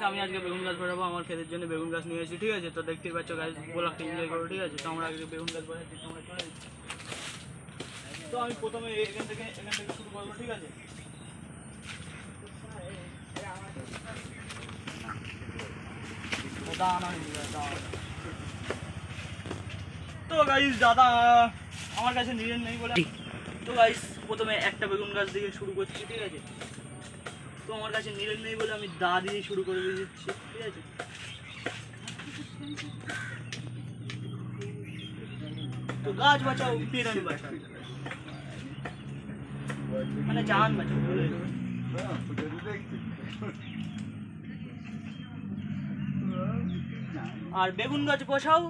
আমি আজকে বেগুন গাছ বসাবো, আমার ক্ষেতের জন্য বেগুন গাছ নিয়ে এসেছি, ঠিক আছে। তো দেখতেই পাচ্ছ গাছ, ব্লগটা এনজয় করো, ঠিক আছে। তো আমরা আজকে বেগুন গাছ বসাচ্ছি, তোমরা চলে যাচ্ছি। তো আমি প্রথমে এখান থেকে শুরু করবো, ঠিক আছে। তো গাইস দাদা আমার কাছে নিলেন নেই বলে, তো গাইস প্রথমে একটা বেগুন গাছ দিয়ে শুরু করছি, ঠিক আছে। তো আমার কাছে নিলেন নেই বলে আমি দা দিয়ে শুরু করে দিচ্ছি, ঠিক আছে। তো গাছ বাঁচাও, পেরানি বাঁচাও, মানে জান বাঁচাও। আর বেগুন গাছ বসাও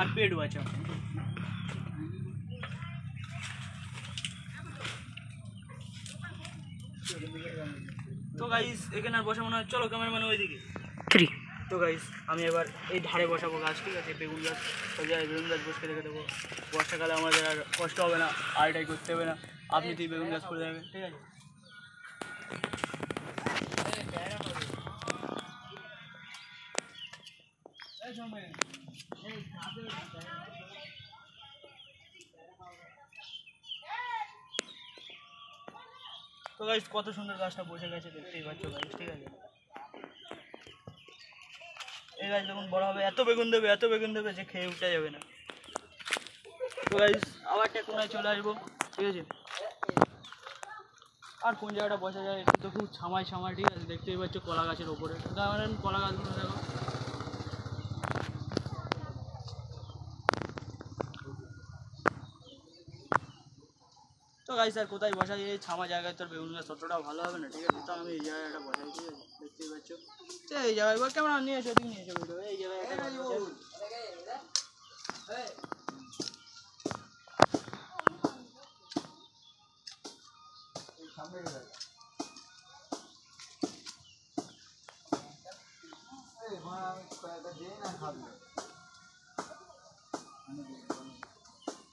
আর পেট বাঁচাও। তো গাইস এখানে আর বসা মনে হয়, চলো ক্যামেরাম্যান ওইদিকে। তো গাইস আমি এবার এই ধারে বসাবো গাছ, ঠিক আছে। বেগুন গাছ বেগুন গাছ বসে রেখে দেবো, বর্ষাকালে আমাদের আর কষ্ট হবে না, আর এটাই করতে হবে না, আপনি তুই বেগুন গাছ করে দেবেন, ঠিক আছে। তো গাইস কত সুন্দর গাছটা বসে গেছে, দেখতেই পাচ্ছ গাইস, ঠিক আছে। এই গাছ যখন বড় হবে এত বেগুন দেবে যে খেয়ে উঠে যাবে না। তো গাইস আবার একটা কোনায় চলে আসবো, ঠিক আছে। আর কোন জায়গাটা বসা যায়, একটু তো খুব ছামাই, ঠিক আছে। দেখতেই পাচ্ছ কলা গাছের ওপরে, কলা গাছগুলো দেখো। তো গাইস আর কোথায় বসাই, এই ছামা জায়গায় তোর বেগুন গাছ ততটা ভালো হবে না, ঠিক আছে। তো আমি এই জায়গাটা বসাই, ঠিক আছে। দেখতেই পাচ্ছ এই জায়গায় ক্যামেরা নিয়ে এসো, নিয়ে এসো এই জায়গায়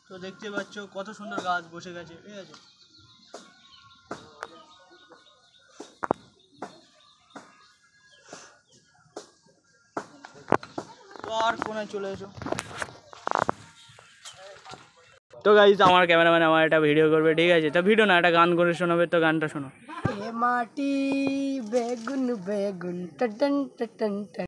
তো দেখতে পাচ্ছ কত সুন্দর গাছ বসে গেছে, ঠিক আছে। তো আর কোনায় চলে এসো। তো গাইস আমার ক্যামেরাম্যান আমার একটা ভিডিও করবে, ঠিক আছে। তো ভিডিও না, একটা গান করে শোনাবে, তো গানটা শোনো। মাটি বেগুন বেগুন টন টন টন।